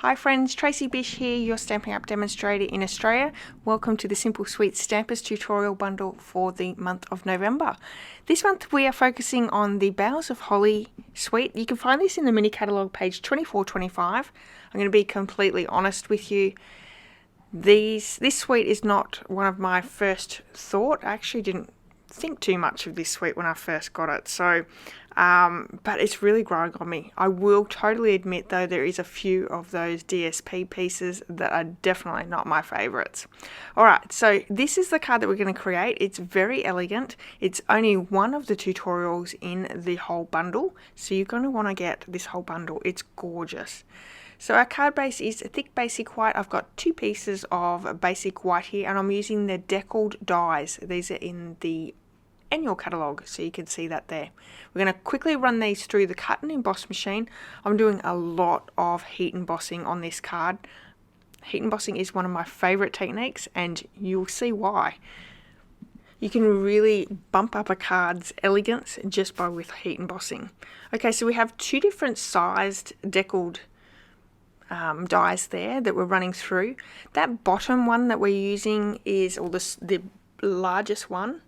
Hi friends, Tracy.bish here, your Stampin' Up demonstrator in Australia. Welcome to the Simple Sweet Stampers tutorial bundle for the month of November. This month we are focusing on the Boughs of Holly suite. You can find this in the mini catalogue page 2425. I'm going to be completely honest with you. This suite is not one of my first thought. I actually didn't think too much of this suite when I first got it, but it's really growing on me. I will totally admit though, there is a few of those DSP pieces that are definitely not my favorites. Alright, so this is the card that we're going to create. It's very elegant. It's only one of the tutorials in the whole bundle, so you're going to want to get this whole bundle. It's gorgeous. So our card base is a thick basic white. I've got two pieces of basic white here, and I'm using the deckled dies. These are in the annual catalogue, so you can see that there. We're going to quickly run these through the cut and emboss machine. I'm doing a lot of heat embossing on this card. Heat embossing is one of my favourite techniques, and you'll see why. You can really bump up a card's elegance just by with heat embossing. Okay, so we have two different sized deckled dies there that we're running through. That bottom one that we're using is, the largest one.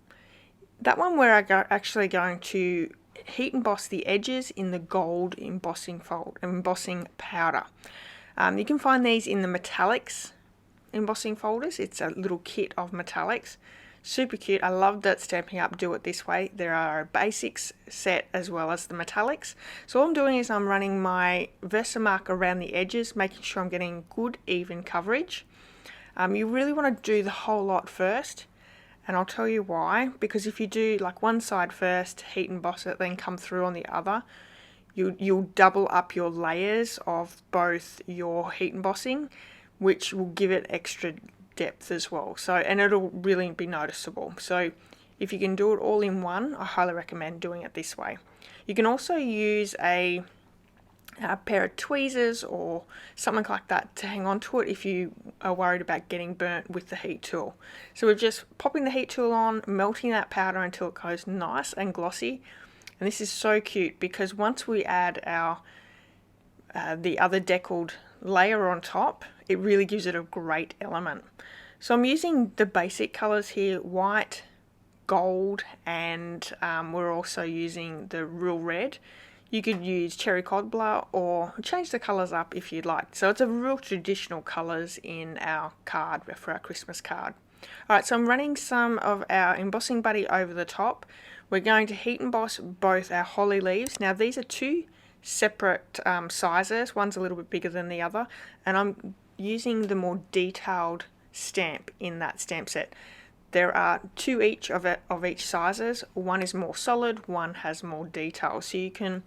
That one we're actually going to heat emboss the edges in the gold embossing powder. You can find these in the metallics embossing folders. It's a little kit of metallics. Super cute. I love that Stampin' Up do it this way. There are a basics set as well as the metallics. So all I'm doing is I'm running my Versamark around the edges, making sure I'm getting good even coverage. You really want to do the whole lot first, and I'll tell you why. Because if you do like one side first, heat emboss it, then come through on the other, you'll double up your layers of both your heat embossing, which will give it extra depth as well, and it'll really be noticeable. So if you can do it all in one, I highly recommend doing it this way. You can also use a pair of tweezers or something like that to hang on to it if you are worried about getting burnt with the heat tool. So we're just popping the heat tool on, melting that powder until it goes nice and glossy. And this is so cute because once we add our the other deckled layer on top, it really gives it a great element. So I'm using the basic colors here, white, gold, and we're also using the real red. You could use cherry cobbler or change the colors up if you'd like. So it's a real traditional colors in our card for our Christmas card. Alright, so I'm running some of our embossing buddy over the top. We're going to heat emboss both our holly leaves. Now these are two separate sizes. One's a little bit bigger than the other, and I'm using the more detailed stamp in that stamp set. There are two each of each sizes. One is more solid, one has more detail, so you can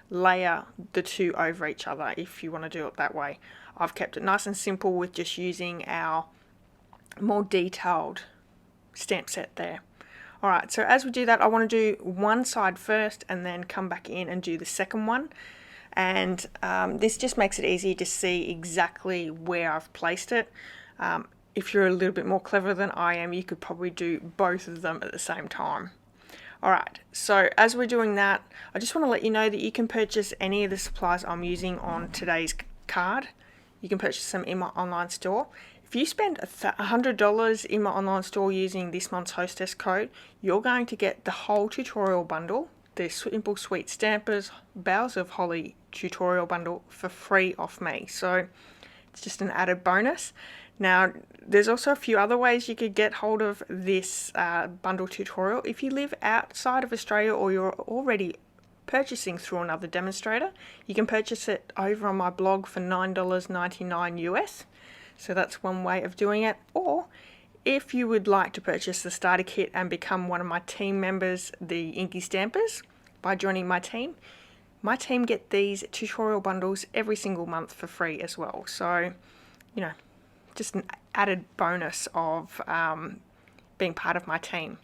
layer the two over each other if you want to do it that way. I've kept it nice and simple with just using our more detailed stamp set there. Alright, so as we do that, I want to do one side first and then come back in and do the second one. And this just makes it easy to see exactly where I've placed it. If you're a little bit more clever than I am, you could probably do both of them at the same time. Alright, so as we're doing that, I just want to let you know that you can purchase any of the supplies I'm using on today's card. You can purchase them in my online store. If you spend $100 in my online store using this month's hostess code, you're going to get the whole tutorial bundle, the Simple Sweet Stampers Boughs of Holly tutorial bundle, for free off me. So it's just an added bonus. Now, there's also a few other ways you could get hold of this bundle tutorial. If you live outside of Australia or you're already purchasing through another demonstrator, you can purchase it over on my blog for $9.99 US. So that's one way of doing it. Or if you would like to purchase the starter kit and become one of my team members, the INKY Stampers, by joining my team get these tutorial bundles every single month for free as well. So, you know, just an added bonus of being part of my team.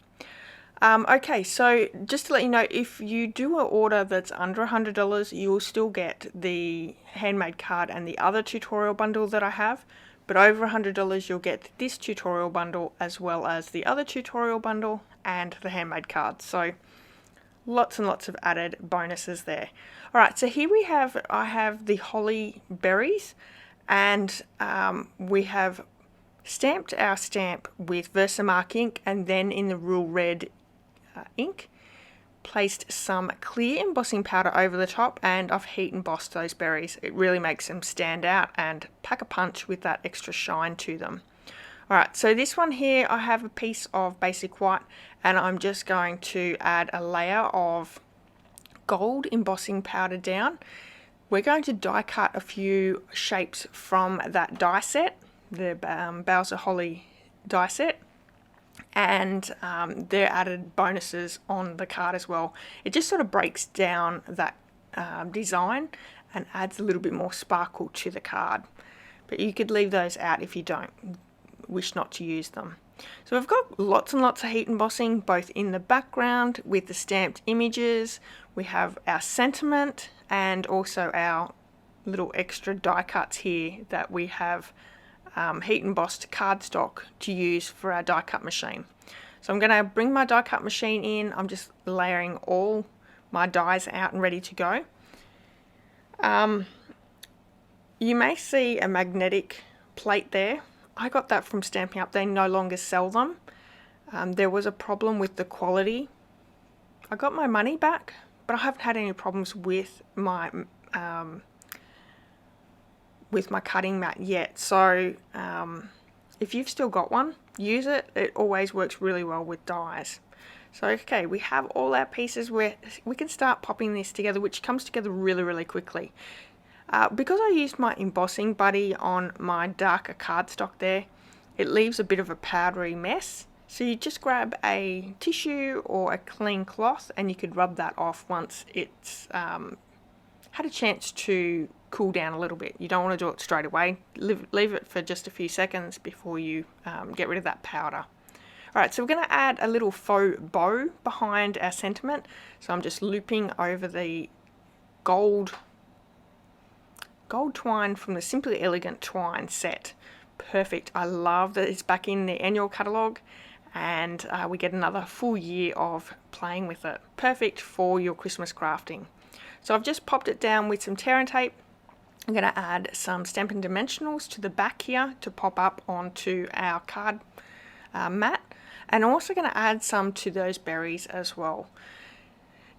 Okay, so just to let you know, if you do an order that's under $100, you'll still get the handmade card and the other tutorial bundle that I have. But over $100, you'll get this tutorial bundle as well as the other tutorial bundle and the handmade card. So lots and lots of added bonuses there. Alright, so here I have the holly berries, And we have stamped our stamp with Versamark ink, and then in the Real Red ink, placed some clear embossing powder over the top, and I've heat embossed those berries. It really makes them stand out and pack a punch with that extra shine to them. Alright, so this one here, I have a piece of basic white, and I'm just going to add a layer of gold embossing powder down. We're going to die cut a few shapes from that die set, the Boughs of Holly die set, and they're added bonuses on the card as well. It just sort of breaks down that design and adds a little bit more sparkle to the card. But you could leave those out if you don't wish not to use them. So we've got lots and lots of heat embossing both in the background with the stamped images. We have our sentiment and also our little extra die cuts here that we have heat embossed cardstock to use for our die cut machine. So I'm going to bring my die cut machine in. I'm just layering all my dies out and ready to go. You may see a magnetic plate there. I got that from Stampin' Up. They no longer sell them. There was a problem with the quality. I got my money back, but I haven't had any problems with my cutting mat yet. So if you've still got one, use it. It always works really well with dies. So okay, we have all our pieces where we can start popping this together, which comes together really, really quickly. Because I used my embossing buddy on my darker cardstock there, it leaves a bit of a powdery mess. So you just grab a tissue or a clean cloth and you could rub that off once it's had a chance to cool down a little bit. You don't want to do it straight away. Leave it for just a few seconds before you get rid of that powder. Alright, so we're going to add a little faux bow behind our sentiment. So I'm just looping over the gold twine from the Simply Elegant twine set. Perfect. I love that it's back in the annual catalogue, and we get another full year of playing with it. Perfect for your Christmas crafting. So I've just popped it down with some tear and tape. I'm going to add some Stampin' Dimensionals to the back here to pop up onto our card mat, and I'm also going to add some to those berries as well.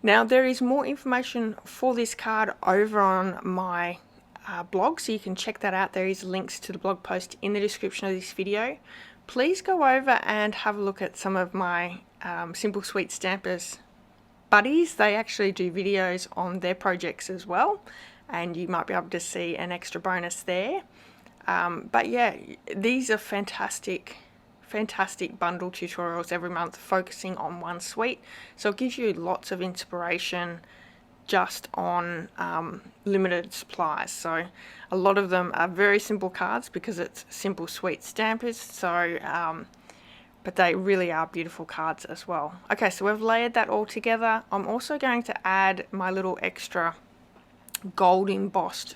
Now there is more information for this card over on my blog, so you can check that out. There is links to the blog post in the description of this video. Please go over and have a look at some of my Simple Sweet Stampers buddies. They actually do videos on their projects as well, and you might be able to see an extra bonus there. But yeah, these are fantastic bundle tutorials every month focusing on one suite, so it gives you lots of inspiration just on limited supplies. So a lot of them are very simple cards because it's Simple Sweet Stampers, so but they really are beautiful cards as well. Okay, so we've layered that all together. I'm also going to add my little extra gold embossed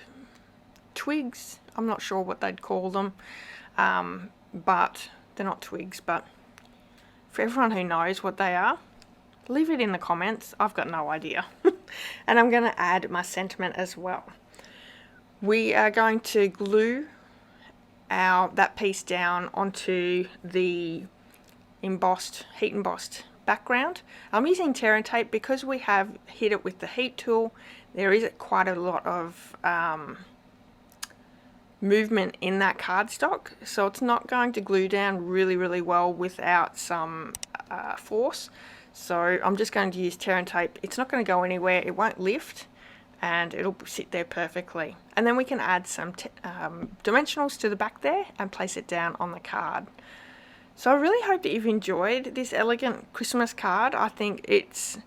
twigs. I'm not sure what they'd call them, but they're not twigs, but for everyone who knows what they are, leave it in the comments. I've got no idea. And I'm going to add my sentiment as well. We are going to glue that piece down onto the heat embossed background. I'm using tear and tape because we have hit it with the heat tool. There is quite a lot of movement in that cardstock, so it's not going to glue down really, really well without some force. So I'm just going to use tear and tape. It's not going to go anywhere, it won't lift, and it'll sit there perfectly. And then we can add some dimensionals to the back there and place it down on the card. So I really hope that you've enjoyed this elegant Christmas card. I think it's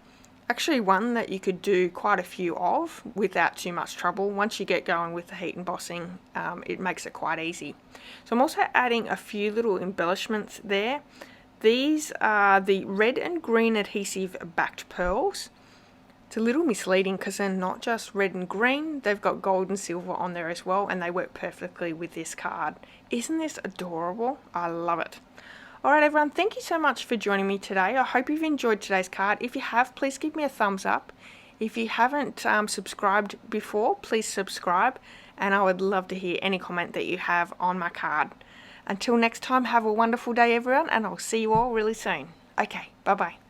actually one that you could do quite a few of without too much trouble. Once you get going with the heat embossing, it makes it quite easy. So I'm also adding a few little embellishments there. These are the red and green adhesive backed pearls. It's a little misleading because they're not just red and green, they've got gold and silver on there as well, and they work perfectly with this card. Isn't this adorable? I love it. Alright everyone, thank you so much for joining me today. I hope you've enjoyed today's card. If you have, please give me a thumbs up. If you haven't subscribed before, please subscribe. and I would love to hear any comment that you have on my card. Until next time, have a wonderful day everyone, and I'll see you all really soon. Okay, bye bye.